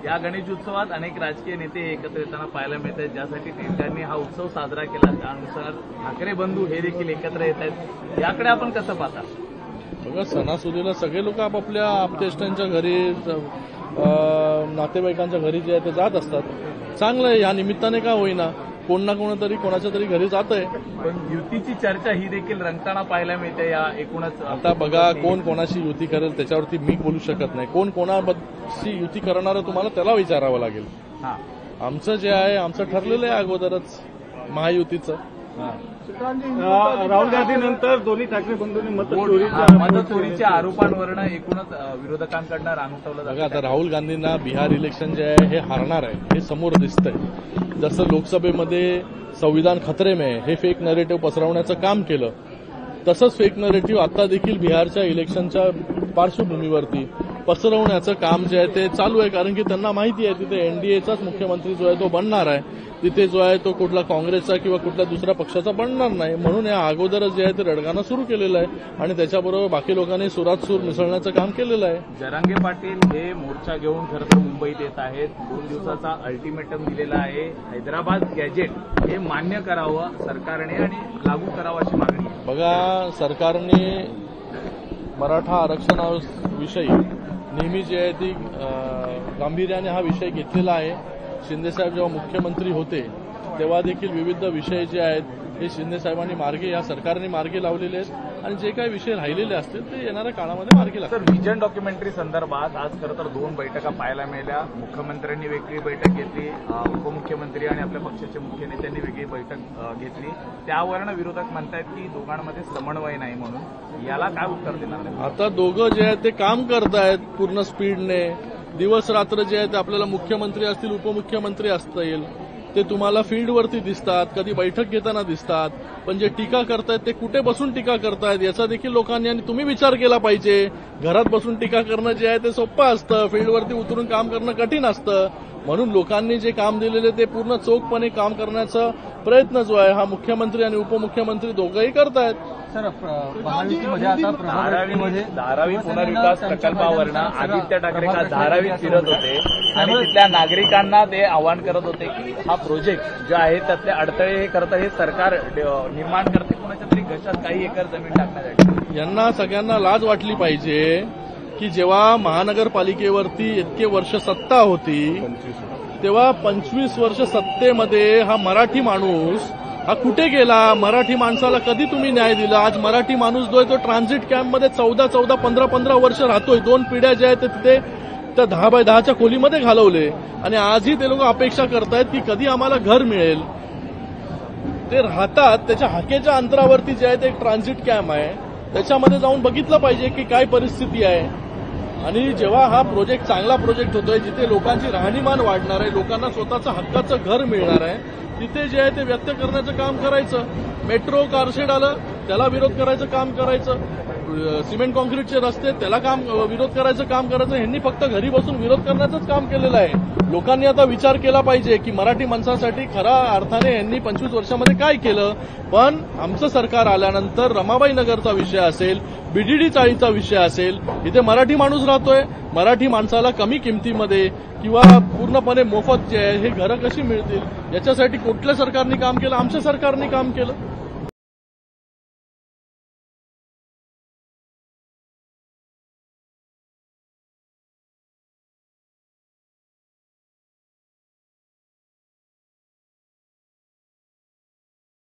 या गणेशोत्सवात अनेक राजकीय नेते एकत्र येताना पाहायला मिळत आहेत, ज्यासाठी नेत्यांनी हा उत्सव साजरा केला त्यानुसार ठाकरे बंधू हे देखील एकत्र येत आहेत. याकडे आपण कसं पाहता? बघा, सणासुदीला सगळे लोक आपापल्या आपतेष्टांच्या घरी, नातेवाईकांच्या घरी जे आहे ते जात असतात. चांगलं आहे, या निमित्ताने का होईना कोण ना कोणतरी कोणाच्या तरी घरी जात आहे. पण युतीची चर्चा ही देखील रंगताना पाहायला मिळते. या एकूणच आता बघा, कोण कोणाशी युती करेल त्याच्यावरती मी बोलू शकत नाही. कोण कोणाशी युती करणार तुम्हाला त्याला विचारावं लागेल. आमचं जे आहे आमचं ठरलेलं आहे अगोदरच महायुतीचं. राहुल गांधीनंतर दोन्ही ठाकरे बंधूंनी मतचोरीच्या आरोपांवरनं एकूणच विरोधकांकडनं रांगवलं जातं. बघा, आता राहुल गांधींना बिहार इलेक्शन जे आहे हे हारणार आहे हे समोर दिसतंय. जसं लोकसभेमध्ये संविधान खतरे में हे फेक नरेटिव्ह पसरवण्याचं काम केलं, तसंच फेक नरेटिव्ह आता देखील बिहारच्या इलेक्शनच्या पार्श्वभूमीवरती पसरवण्याचं काम जे आहे ते चालू आहे. कारण की त्यांना माहिती आहे तिथे एनडीएचाच मुख्यमंत्री जो आहे तो बनणार आहे, तिथे जो आहे तो कुठला काँग्रेसचा किंवा कुठल्या दुसऱ्या पक्षाचा बनणार नाही. म्हणून या अगोदरच जे आहे ते रडगाणं सुरू केलेलं आहे आणि त्याच्याबरोबर बाकी लोकांनी सुरात सूर मिसळण्याचं काम केलेलं आहे. जरांगे पाटील हे मोर्चा घेऊन खरं तर मुंबईत येत आहेत. 2 दिवसाचा अल्टिमेटम दिलेला आहे. हैदराबाद गॅजेट हे मान्य करावं सरकारने आणि लागू करावं अशी मागणी आहे. बघा, सरकारने मराठा आरक्षणाविषयी नेहमी जे आहे ती गांभीर्याने हा विषय घेतलेला आहे. शिंदेसाहेब जेव्हा मुख्यमंत्री होते तेव्हा देखील विविध विषय जे आहेत हे शिंदेसाहेबांनी मार्गे, या सरकारने मार्गे लावलेले आहेत आणि जे काही विषय राहिलेले असतील ते येणाऱ्या काळामध्ये मार्गे लागतील. तर विजन डॉक्युमेंटरी संदर्भात आज खरं तर 2 बैठका पाहायला मिळाल्या. मुख्यमंत्र्यांनी वेगळी बैठक घेतली, उपमुख्यमंत्री आणि आपल्या पक्षाचे मुख्य नेत्यांनी वेगळी बैठक घेतली. त्यावरनं विरोधक म्हणतायत की दोघांमध्ये समन्वय नाही म्हणून. याला काय उत्तर देणार? आता दोघं जे आहेत ते काम करतायत पूर्ण स्पीडने. दिवस रात्र जे आहे ते आपल्याला मुख्यमंत्री असतील, उपमुख्यमंत्री असतील, ते तुम्हाला फील्डवरती दिसतात, कधी बैठक घेताना दिसतात. पण जे टीका करतायत ते कुठे बसून टीका करतायत याचा देखील लोकांनी आणि तुम्ही विचार केला पाहिजे. घरात बसून टीका करणं जे आहे ते सोपं असतं, फील्डवरती उतरून काम करणं कठीण असतं. म्हणून लोकांनी जे काम दिलेले ते पूर्ण चोखपणे काम करण्याचा प्रयत्न जो आहे हा मुख्यमंत्री आणि उपमुख्यमंत्री दोघंही करतायत. सर, महायुतीमध्ये आता धारावी पुनर्विकास प्रकल्पावरनं आदित्य ठाकरे का धारावीत फिरत होते आणि तिथल्या नागरिकांना ते आवाहन करत होते की हा प्रोजेक्ट जो आहे त्यातले अडथळे हे करता हे सरकार निर्माण करते कोणाच्या तरी घशात काही एकर जमीन टाकण्यासाठी. यांना सगळ्यांना लाज वाटली पाहिजे की जेव्हा महानगरपालिकेवरती इतके वर्ष सत्ता होती तेव्हा 25 वर्ष सत्तेमध्ये हा मराठी माणूस हा कुठे गेला? मराठी माणसाला कधी तुम्ही न्याय दिला? आज मराठी माणूस जो आहे तो ट्रान्झिट कॅम्पमध्ये 14 15 वर्ष राहतोय. 2 पिढ्या ज्या आहेत तिथे त्या 10 बाय 10च्या खोलीमध्ये घालवले आणि आजही ते लोक अपेक्षा करतायत की कधी आम्हाला घर मिळेल. ते राहतात त्याच्या हाकेच्या अंतरावरती जे आहे ते एक ट्रान्झिट कॅम्प आहे, त्याच्यामध्ये जाऊन बघितलं पाहिजे की काय परिस्थिती आहे. आणि जेव्हा हा प्रोजेक्ट चांगला प्रोजेक्ट होतोय, जिथे लोकांची राहणीमान वाढणार आहे, लोकांना स्वतःचं हक्काचं घर मिळणार आहे, तिथे जे आहे ते व्यक्त करण्याचं काम करायचं. मेट्रो कारशेड आलं त्याला विरोध करायचं काम करायचं. सिमेंट कॉन्क्रीटचे रस्ते त्याला विरोध करायचं काम करायचं. ह्यांनी फक्त घरी बसून विरोध करण्याचंच काम केलेलं आहे. लोकांनी आता विचार केला पाहिजे की मराठी माणसासाठी खऱ्या अर्थाने यांनी 25 वर्षामध्ये काय केलं. पण आमचं सरकार आल्यानंतर रमाबाई नगरचा विषय असेल, बीडीडी चाळीचा विषय असेल, इथे मराठी माणूस राहतोय. मराठी माणसाला कमी किमतीमध्ये किंवा पूर्णपणे मोफत जे आहे हे घरं कशी मिळतील याच्यासाठी कुठल्या सरकारने काम केलं? आमच्या सरकारने काम केलं.